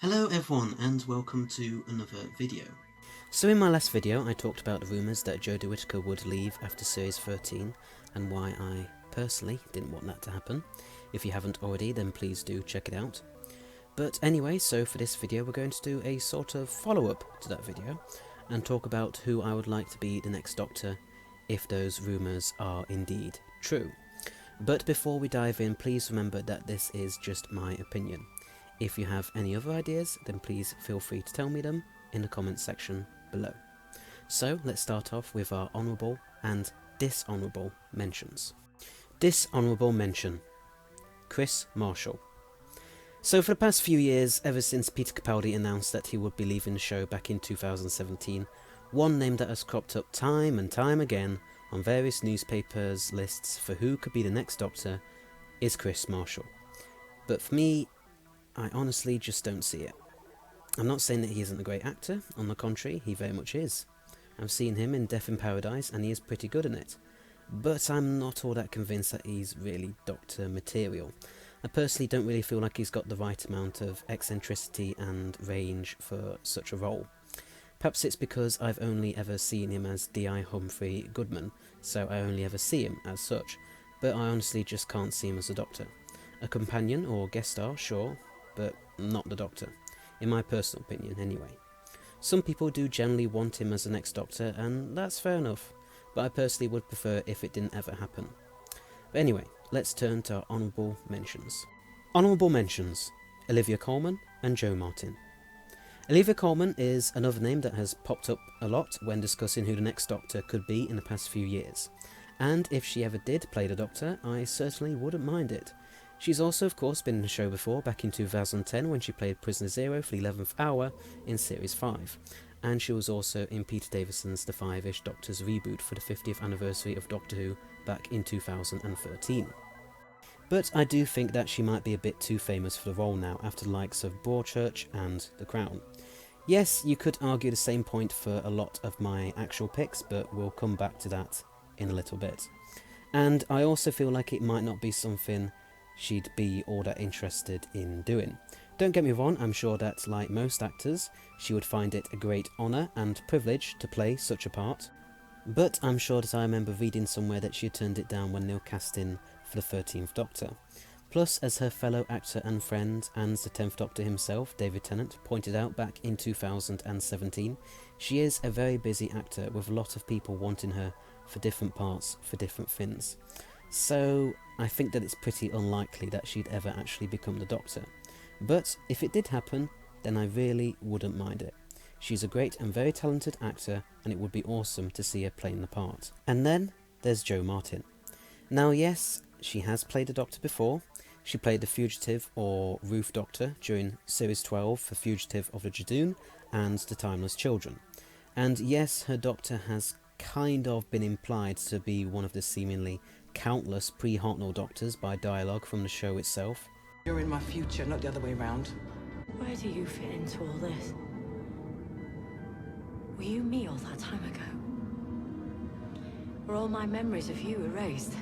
Hello everyone and welcome to another video. So in my last video I talked about the rumours that Jodie Whittaker would leave after series 13 and why I personally didn't want that to happen. If you haven't already then please do check it out. But anyway, so for this video we're going to do a sort of follow-up to that video and talk about who I would like to be the next Doctor if those rumours are indeed true. But before we dive in, please remember that this is just my opinion. If you have any other ideas, then please feel free to tell me them in the comments section below. So let's start off with our honourable and dishonourable mentions. Dishonourable mention: Chris Marshall. So for the past few years, ever since Peter Capaldi announced that he would be leaving the show back in 2017, one name that has cropped up time and time again on various newspapers' lists for who could be the next Doctor is Chris Marshall. But for me, I honestly just don't see it. I'm not saying that he isn't a great actor, on the contrary, he very much is. I've seen him in Death in Paradise and he is pretty good in it. But I'm not all that convinced that he's really Doctor material. I personally don't really feel like he's got the right amount of eccentricity and range for such a role. Perhaps it's because I've only ever seen him as D.I. Humphrey Goodman, so I only ever see him as such, but I honestly just can't see him as a Doctor. A companion or guest star, sure, but not the Doctor, in my personal opinion anyway. Some people do generally want him as the next Doctor, and that's fair enough, but I personally would prefer if it didn't ever happen. But anyway, let's turn to our honourable mentions. Honourable mentions: Olivia Colman and Jo Martin. Olivia Colman is another name that has popped up a lot when discussing who the next Doctor could be in the past few years, and if she ever did play the Doctor, I certainly wouldn't mind it. She's also of course been in the show before, back in 2010 when she played Prisoner Zero for the 11th hour in Series 5, and she was also in Peter Davison's The Five-ish Doctors reboot for the 50th anniversary of Doctor Who back in 2013. But I do think that she might be a bit too famous for the role now after the likes of Broadchurch and The Crown. Yes, you could argue the same point for a lot of my actual picks, but we'll come back to that in a little bit. And I also feel like it might not be something she'd be all that interested in doing. Don't get me wrong, I'm sure that, like most actors, she would find it a great honour and privilege to play such a part, but I'm sure that I remember reading somewhere that she had turned it down when they were casting for the 13th Doctor. Plus, as her fellow actor and friend, and the 10th Doctor himself, David Tennant, pointed out back in 2017, she is a very busy actor with a lot of people wanting her for different parts for different things. So I think that it's pretty unlikely that she'd ever actually become the Doctor. But if it did happen, then I really wouldn't mind it. She's a great and very talented actor, and it would be awesome to see her playing the part. And then there's Jo Martin. Now yes, she has played a Doctor before. She played the Fugitive or Roof Doctor during Series 12 for Fugitive of the Jadoon and The Timeless Children. And yes, her Doctor has kind of been implied to be one of the seemingly countless pre-Hartnell Doctors by dialogue from the show itself. You're in my future, not the other way round. Where do you fit into all this? Were you me all that time ago? Were all my memories of you erased?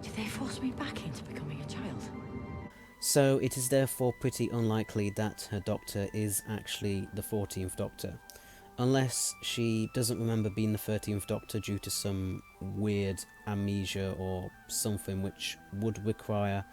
Did they force me back into becoming a child? So it is therefore pretty unlikely that her Doctor is actually the 14th Doctor, unless she doesn't remember being the 13th Doctor due to some weird amnesia or something which would require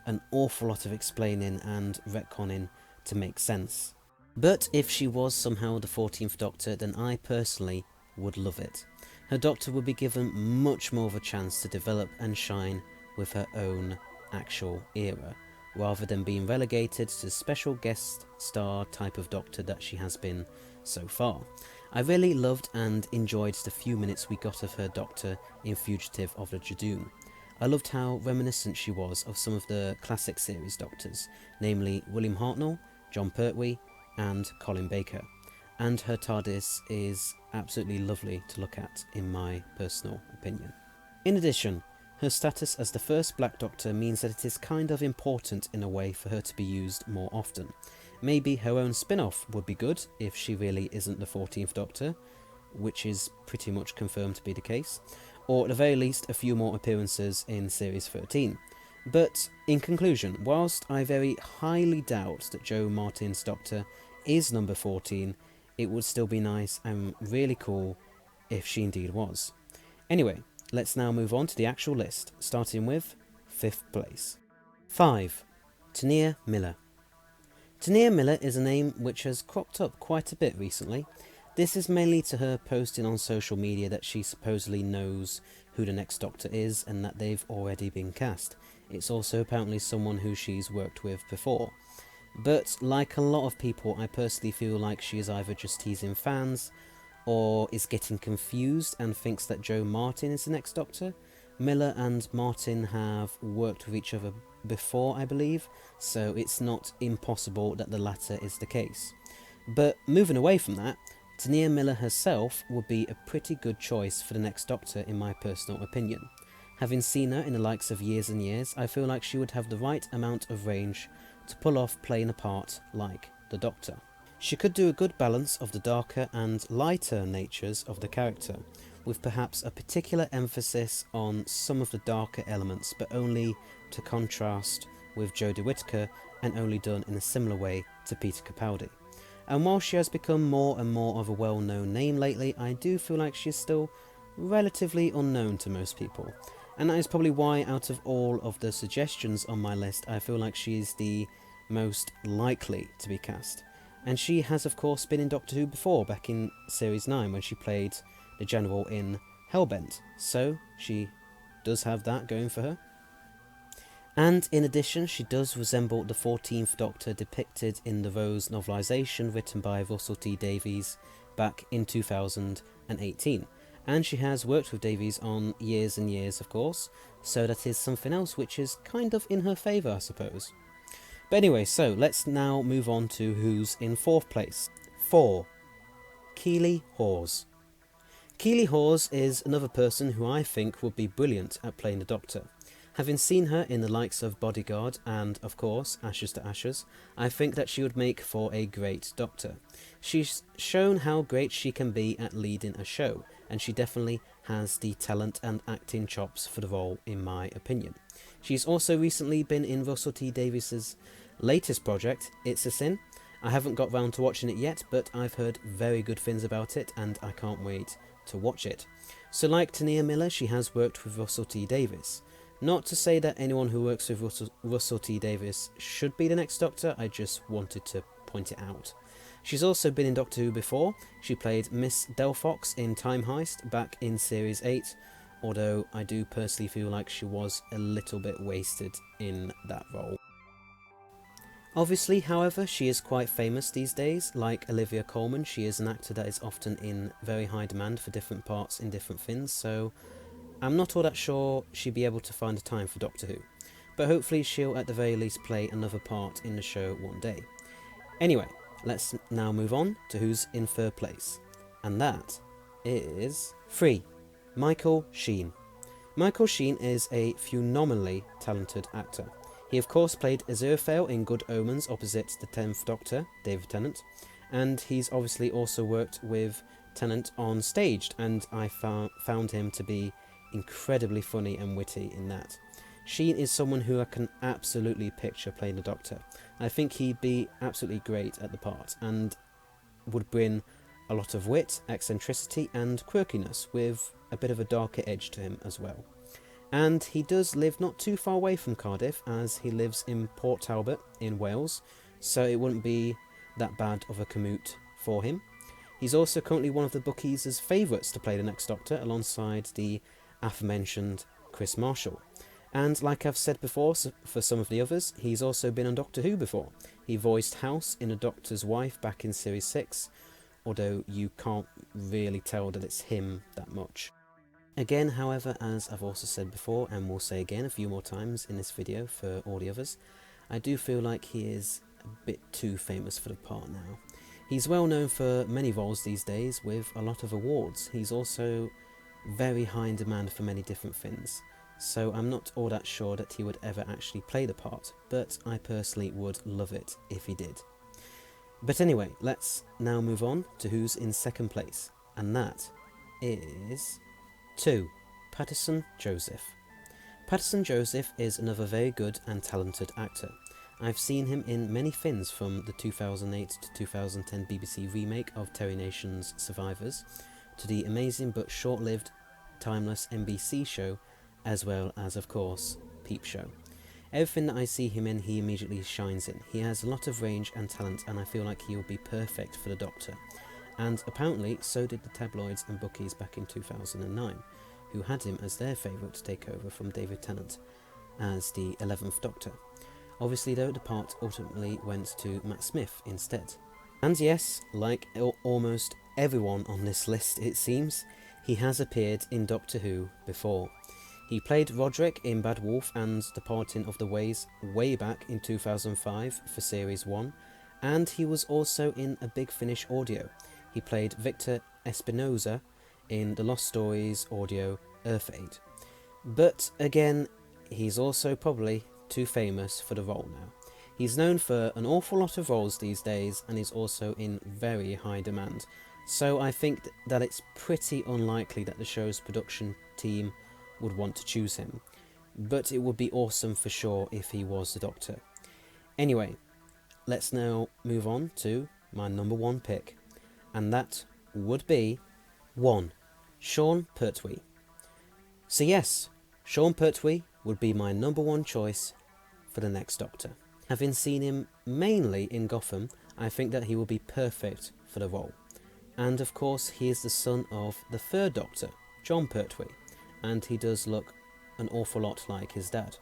an awful lot of explaining and retconning to make sense. But if she was somehow the 14th Doctor, then I personally would love it. Her Doctor would be given much more of a chance to develop and shine with her own actual era, rather than being relegated to the special guest star type of Doctor that she has been so far. I really loved and enjoyed the few minutes we got of her Doctor in Fugitive of the Jadoon. I loved how reminiscent she was of some of the classic series Doctors, namely William Hartnell, John Pertwee and Colin Baker, and her TARDIS is absolutely lovely to look at in my personal opinion. In addition, her status as the first Black Doctor means that it is kind of important in a way for her to be used more often. Maybe her own spin-off would be good if she really isn't the 14th Doctor, which is pretty much confirmed to be the case, or at the very least a few more appearances in Series 13. But in conclusion, whilst I very highly doubt that Jo Martin's Doctor is number 14, it would still be nice and really cool if she indeed was. Anyway, let's now move on to the actual list, starting with 5th place. 5. Tania Miller. Tania Miller is a name which has cropped up quite a bit recently. This is mainly to her posting on social media that she supposedly knows who the next Doctor is and that they've already been cast. It's also apparently someone who she's worked with before. But like a lot of people, I personally feel like she is either just teasing fans or is getting confused and thinks that Jo Martin is the next Doctor. Miller and Martin have worked with each other before, I believe, so it's not impossible that the latter is the case. But moving away from that, Tania Miller herself would be a pretty good choice for the next Doctor in my personal opinion. Having seen her in the likes of Years and Years, I feel like she would have the right amount of range to pull off playing a part like the Doctor. She could do a good balance of the darker and lighter natures of the character, with perhaps a particular emphasis on some of the darker elements, but only to contrast with Jodie Whittaker and only done in a similar way to Peter Capaldi. And while she has become more and more of a well-known name lately, I do feel like she is still relatively unknown to most people. And that is probably why, out of all of the suggestions on my list, I feel like she is the most likely to be cast. And she has of course been in Doctor Who before, back in Series 9 when she played the General in Hellbent, so she does have that going for her. And in addition, she does resemble the 14th Doctor depicted in the Rose novelisation written by Russell T Davies back in 2018. And she has worked with Davies on Years and Years, of course, so that is something else which is kind of in her favour, I suppose. But anyway, so let's now move on to who's in 4th place. 4. Keeley Hawes. Keeley Hawes is another person who I think would be brilliant at playing the Doctor. Having seen her in the likes of Bodyguard and, of course, Ashes to Ashes, I think that she would make for a great Doctor. She's shown how great she can be at leading a show, and she definitely has the talent and acting chops for the role, in my opinion. She's also recently been in Russell T Davies' latest project, It's a Sin. I haven't got round to watching it yet, but I've heard very good things about it, and I can't wait to watch it. So like Tania Miller, she has worked with Russell T Davies. Not to say that anyone who works with Russell T Davies should be the next Doctor, I just wanted to point it out. She's also been in Doctor Who before. She played Miss Delphox in Time Heist back in Series 8, although I do personally feel like she was a little bit wasted in that role. Obviously, however, she is quite famous these days. Like Olivia Colman, she is an actor that is often in very high demand for different parts in different things, so I'm not all that sure she'd be able to find the time for Doctor Who, but hopefully she'll at the very least play another part in the show one day. Anyway, let's now move on to who's in 3rd place, and that is 3. Michael Sheen. Michael Sheen is a phenomenally talented actor. He of course played Aziraphale in Good Omens opposite the 10th Doctor, David Tennant, and he's obviously also worked with Tennant on Staged, and I found him to be incredibly funny and witty in that. Sheen is someone who I can absolutely picture playing the Doctor. I think he'd be absolutely great at the part and would bring a lot of wit, eccentricity and quirkiness with a bit of a darker edge to him as well. And he does live not too far away from Cardiff, as he lives in Port Talbot in Wales, so it wouldn't be that bad of a commute for him. He's also currently one of the bookies' favourites to play the next Doctor alongside the aforementioned Chris Marshall. And like I've said before, for some of the others, he's also been on Doctor Who before. He voiced House in A Doctor's Wife back in Series 6, although you can't really tell that it's him that much. Again, however, as I've also said before, and will say again a few more times in this video for all the others, I do feel like he is a bit too famous for the part now. He's well known for many roles these days with a lot of awards. He's also very high in demand for many different things, so I'm not all that sure that he would ever actually play the part, but I personally would love it if he did. But anyway, let's now move on to who's in 2nd place, and that is 2. Paterson Joseph. Patterson Joseph is another very good and talented actor. I've seen him in many things, from the 2008 to 2010 BBC remake of Terry Nation's Survivors, to the amazing but short-lived, timeless NBC show, as well as, of course, Peep Show. Everything that I see him in, he immediately shines in. He has a lot of range and talent, and I feel like he will be perfect for the Doctor. And apparently, so did the tabloids and bookies back in 2009, who had him as their favourite to take over from David Tennant as the 11th Doctor. Obviously though, the part ultimately went to Matt Smith instead. And yes, like almost everyone on this list it seems, he has appeared in Doctor Who before. He played Roderick in Bad Wolf and Departing of the Ways way back in 2005 for Series 1, and he was also in A Big Finish audio. He played Victor Espinosa in the Lost Stories audio Earth Aid. But again, he's also probably too famous for the role now. He's known for an awful lot of roles these days, and is also in very high demand. So I think that it's pretty unlikely that the show's production team would want to choose him. But it would be awesome for sure if he was the Doctor. Anyway, let's now move on to my number one pick. And that would be 1. Sean Pertwee. So yes, Sean Pertwee would be my number one choice for the next Doctor. Having seen him mainly in Gotham, I think that he will be perfect for the role. And of course, he is the son of the third Doctor, John Pertwee, and he does look an awful lot like his dad.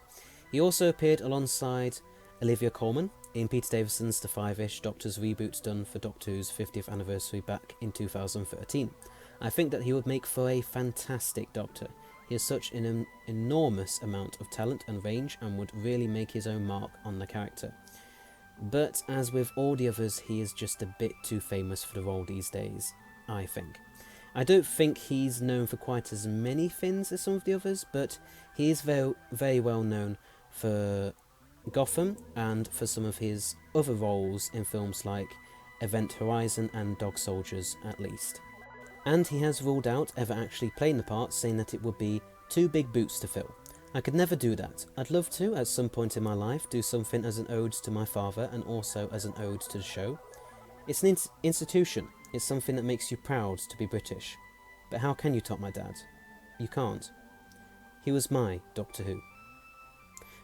He also appeared alongside Olivia Colman in Peter Davison's The Five-ish Doctors reboot done for Doctor Who's 50th anniversary back in 2013. I think that he would make for a fantastic Doctor. He has such an enormous amount of talent and range, and would really make his own mark on the character. But as with all the others, he is just a bit too famous for the role these days, I think. I don't think he's known for quite as many things as some of the others, but he is very, very well known for Gotham and for some of his other roles in films like Event Horizon and Dog Soldiers at least. And he has ruled out ever actually playing the part, saying that it would be too big boots to fill. I could never do that. I'd love to, at some point in my life, do something as an ode to my father and also as an ode to the show. It's an institution. It's something that makes you proud to be British. But how can you top my dad? You can't. He was my Doctor Who.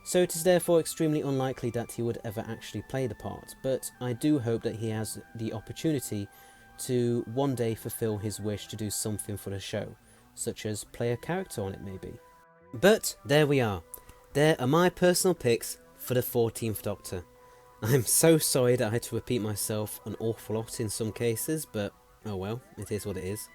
So it is therefore extremely unlikely that he would ever actually play the part, but I do hope that he has the opportunity to one day fulfill his wish to do something for the show, such as play a character on it maybe. But there we are. There are my personal picks for the 14th Doctor. I'm so sorry that I had to repeat myself an awful lot in some cases, but oh well, it is what it is.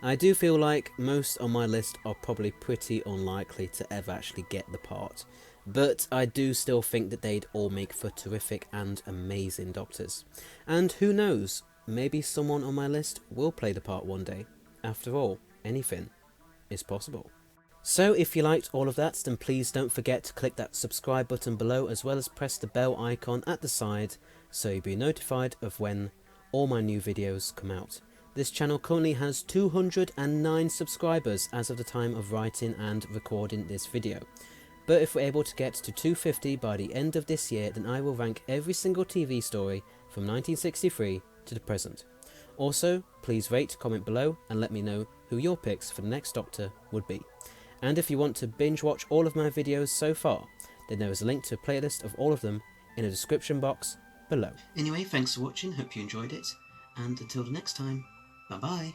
I do feel like most on my list are probably pretty unlikely to ever actually get the part, but I do still think that they'd all make for terrific and amazing Doctors. And who knows, maybe someone on my list will play the part one day. After all, anything is possible. So if you liked all of that, then please don't forget to click that subscribe button below, as well as press the bell icon at the side so you'll be notified of when all my new videos come out. This channel currently has 209 subscribers as of the time of writing and recording this video. But if we're able to get to 250 by the end of this year, then I will rank every single TV story from 1963 to the present. Also, please rate, comment below and let me know who your picks for the next Doctor would be. And if you want to binge watch all of my videos so far, then there is a link to a playlist of all of them in the description box below. Anyway, thanks for watching, hope you enjoyed it, and until the next time, bye bye.